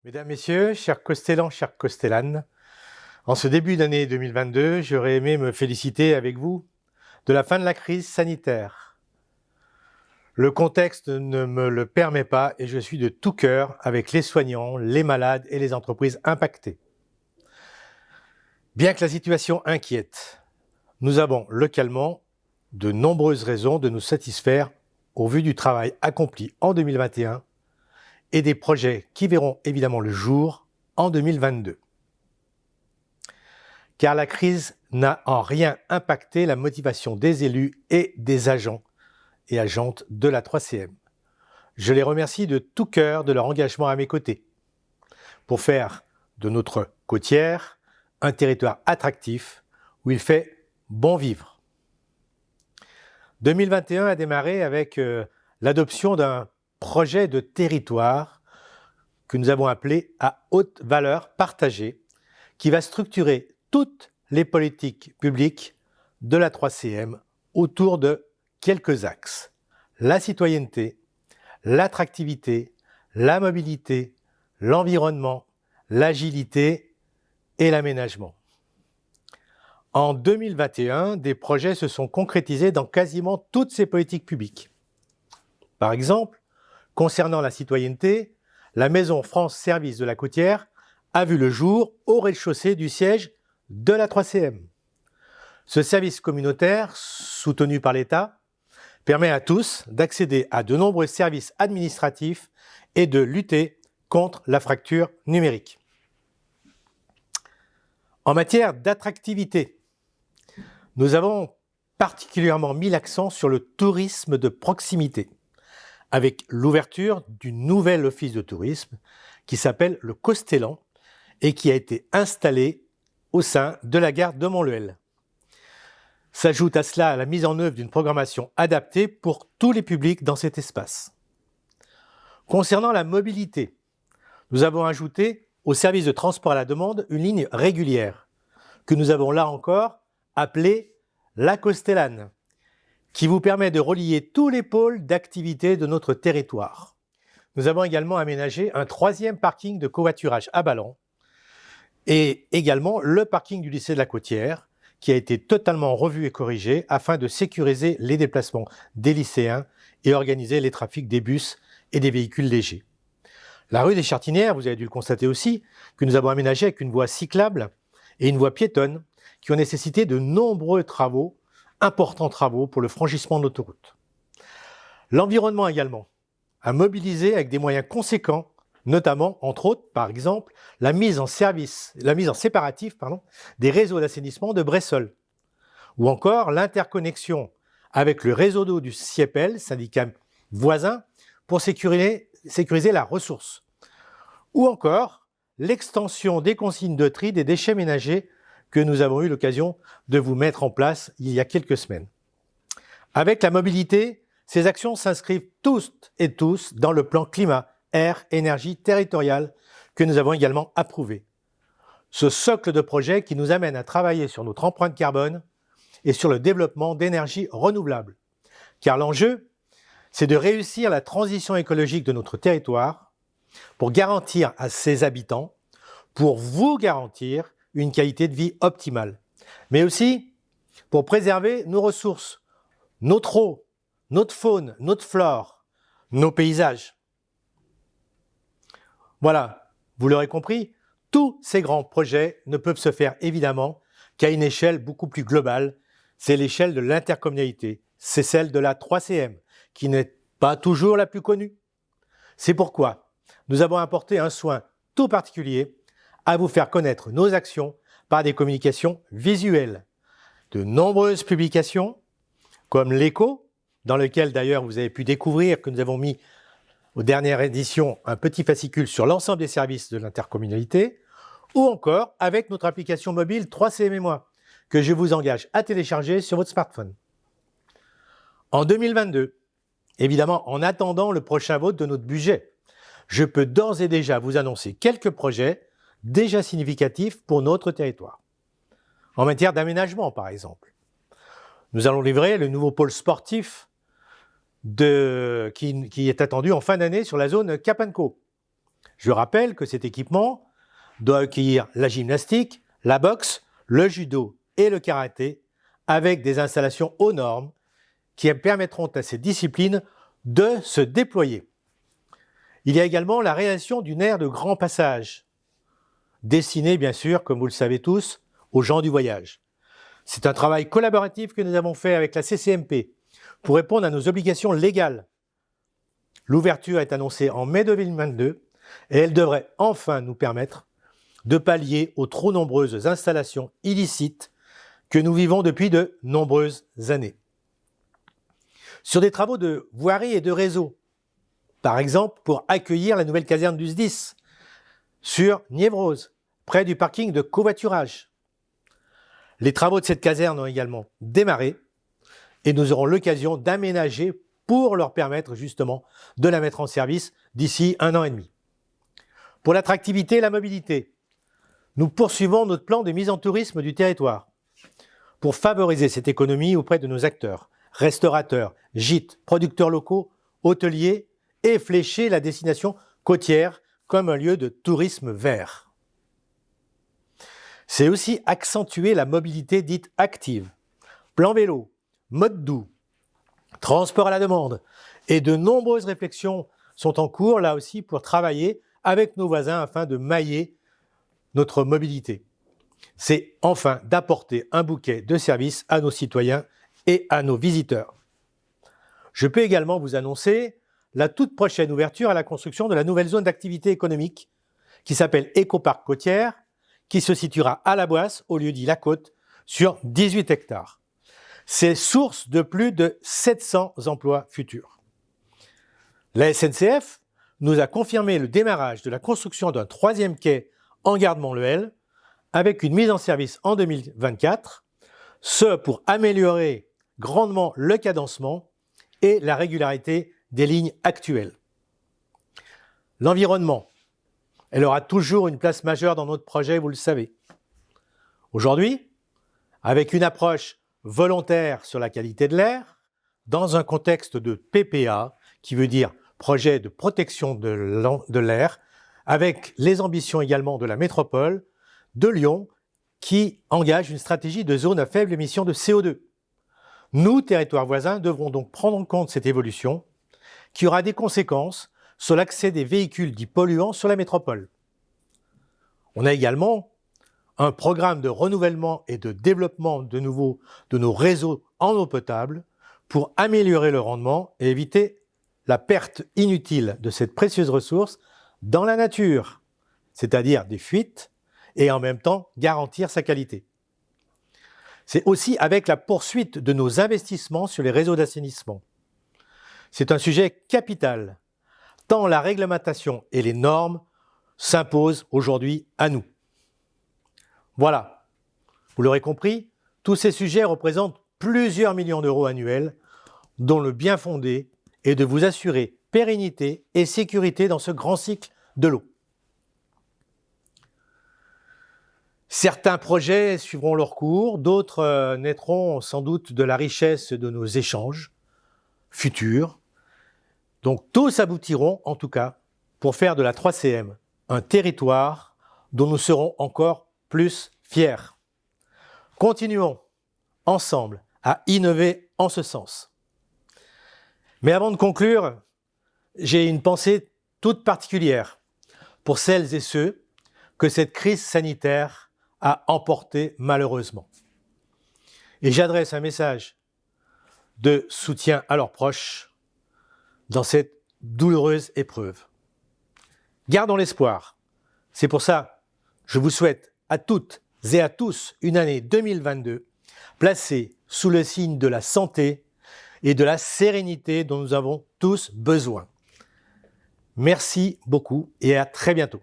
Mesdames, Messieurs, chers Costellans, chères Costellanes, en ce début d'année 2022, j'aurais aimé me féliciter avec vous de la fin de la crise sanitaire. Le contexte ne me le permet pas et je suis de tout cœur avec les soignants, les malades et les entreprises impactées. Bien que la situation inquiète, nous avons localement de nombreuses raisons de nous satisfaire au vu du travail accompli en 2021 et des projets qui verront évidemment le jour en 2022. Car la crise n'a en rien impacté la motivation des élus et des agents et agentes de la 3CM. Je les remercie de tout cœur de leur engagement à mes côtés pour faire de notre côtière un territoire attractif où il fait bon vivre. 2021 a démarré avec l'adoption d'un projet de territoire que nous avons appelé à haute valeur partagée, qui va structurer toutes les politiques publiques de la 3CM autour de quelques axes: la citoyenneté, l'attractivité, la mobilité, l'environnement, l'agilité et l'aménagement. En 2021, des projets se sont concrétisés dans quasiment toutes ces politiques publiques. Par exemple, concernant la citoyenneté, la Maison France Service de la Côtière a vu le jour au rez-de-chaussée du siège de la 3CM. Ce service communautaire, soutenu par l'État, permet à tous d'accéder à de nombreux services administratifs et de lutter contre la fracture numérique. En matière d'attractivité, nous avons particulièrement mis l'accent sur le tourisme de proximité, avec l'ouverture du nouvel office de tourisme qui s'appelle le Costellan et qui a été installé au sein de la gare de Montluel. S'ajoute à cela la mise en œuvre d'une programmation adaptée pour tous les publics dans cet espace. Concernant la mobilité, nous avons ajouté au service de transport à la demande une ligne régulière que nous avons là encore appelée la Costellane, qui vous permet de relier tous les pôles d'activité de notre territoire. Nous avons également aménagé un 3e parking de covoiturage à Ballon et également le parking du lycée de la Côtière, qui a été totalement revu et corrigé afin de sécuriser les déplacements des lycéens et organiser les trafics des bus et des véhicules légers. La rue des Chartinières, vous avez dû le constater aussi, que nous avons aménagée avec une voie cyclable et une voie piétonne qui ont nécessité de nombreux travaux, importants travaux pour le franchissement de l'autoroute. L'environnement également a mobilisé avec des moyens conséquents, notamment, entre autres, par exemple, la mise en séparatif des réseaux d'assainissement de Bressol, ou encore l'interconnexion avec le réseau d'eau du SIEPEL, syndicat voisin, pour sécuriser la ressource, ou encore l'extension des consignes de tri des déchets ménagers que nous avons eu l'occasion de vous mettre en place il y a quelques semaines. Avec la mobilité, ces actions s'inscrivent toutes et tous dans le plan climat, air, énergie territorial que nous avons également approuvé. Ce socle de projets qui nous amène à travailler sur notre empreinte carbone et sur le développement d'énergies renouvelables. Car l'enjeu, c'est de réussir la transition écologique de notre territoire pour garantir à ses habitants, pour vous garantir une qualité de vie optimale, mais aussi pour préserver nos ressources, notre eau, notre faune, notre flore, nos paysages. Voilà, vous l'aurez compris, tous ces grands projets ne peuvent se faire évidemment qu'à une échelle beaucoup plus globale. C'est l'échelle de l'intercommunalité, c'est celle de la 3CM, qui n'est pas toujours la plus connue. C'est pourquoi nous avons apporté un soin tout particulier à vous faire connaître nos actions par des communications visuelles. De nombreuses publications, comme l'Écho, dans lequel d'ailleurs vous avez pu découvrir que nous avons mis aux dernières éditions un petit fascicule sur l'ensemble des services de l'intercommunalité, ou encore avec notre application mobile 3CM et moi, que je vous engage à télécharger sur votre smartphone. En 2022, évidemment en attendant le prochain vote de notre budget, je peux d'ores et déjà vous annoncer quelques projets déjà significatifs pour notre territoire. En matière d'aménagement, par exemple, nous allons livrer le nouveau pôle sportif qui est attendu en fin d'année sur la zone Cap & Co. Je rappelle que cet équipement doit accueillir la gymnastique, la boxe, le judo et le karaté, avec des installations aux normes qui permettront à ces disciplines de se déployer. Il y a également la réalisation d'une aire de grand passage, destinée bien sûr, comme vous le savez tous, aux gens du voyage. C'est un travail collaboratif que nous avons fait avec la CCMP pour répondre à nos obligations légales. L'ouverture est annoncée en mai 2022 et elle devrait enfin nous permettre de pallier aux trop nombreuses installations illicites que nous vivons depuis de nombreuses années. Sur des travaux de voirie et de réseau, par exemple pour accueillir la nouvelle caserne du SDIS sur Niévroz, près du parking de covoiturage. Les travaux de cette caserne ont également démarré et nous aurons l'occasion d'aménager pour leur permettre justement de la mettre en service d'ici 1 an et demi. Pour l'attractivité et la mobilité, nous poursuivons notre plan de mise en tourisme du territoire pour favoriser cette économie auprès de nos acteurs, restaurateurs, gîtes, producteurs locaux, hôteliers et flécher la destination côtière comme un lieu de tourisme vert. C'est aussi accentuer la mobilité dite active, plan vélo, mode doux, transport à la demande et de nombreuses réflexions sont en cours là aussi pour travailler avec nos voisins afin de mailler notre mobilité. C'est enfin d'apporter un bouquet de services à nos citoyens et à nos visiteurs. Je peux également vous annoncer la toute prochaine ouverture à la construction de la nouvelle zone d'activité économique qui s'appelle Écoparc Côtière, qui se situera à La Boisse, au lieu dit La Côte, sur 18 hectares. C'est source de plus de 700 emplois futurs. La SNCF nous a confirmé le démarrage de la construction d'un 3e quai en gare de Montluel, avec une mise en service en 2024, ce pour améliorer grandement le cadencement et la régularité des lignes actuelles. L'environnement, elle aura toujours une place majeure dans notre projet, vous le savez. Aujourd'hui, avec une approche volontaire sur la qualité de l'air, dans un contexte de PPA, qui veut dire projet de protection de l'air, avec les ambitions également de la métropole de Lyon, qui engage une stratégie de zone à faible émission de CO2. Nous, territoires voisins, devrons donc prendre en compte cette évolution, qui aura des conséquences sur l'accès des véhicules dits polluants sur la métropole. On a également un programme de renouvellement et de développement de nos réseaux en eau potable pour améliorer le rendement et éviter la perte inutile de cette précieuse ressource dans la nature, c'est-à-dire des fuites, et en même temps garantir sa qualité. C'est aussi avec la poursuite de nos investissements sur les réseaux d'assainissement. C'est un sujet capital, tant la réglementation et les normes s'imposent aujourd'hui à nous. Voilà, vous l'aurez compris, tous ces sujets représentent plusieurs millions d'euros annuels, dont le bien fondé est de vous assurer pérennité et sécurité dans ce grand cycle de l'eau. Certains projets suivront leur cours, d'autres naîtront sans doute de la richesse de nos échanges futurs. Donc tous aboutiront en tout cas pour faire de la 3CM un territoire dont nous serons encore plus fiers. Continuons ensemble à innover en ce sens. Mais avant de conclure, j'ai une pensée toute particulière pour celles et ceux que cette crise sanitaire a emporté malheureusement. Et j'adresse un message de soutien à leurs proches dans cette douloureuse épreuve. Gardons l'espoir. C'est pour ça que je vous souhaite à toutes et à tous une année 2022 placée sous le signe de la santé et de la sérénité dont nous avons tous besoin. Merci beaucoup et à très bientôt.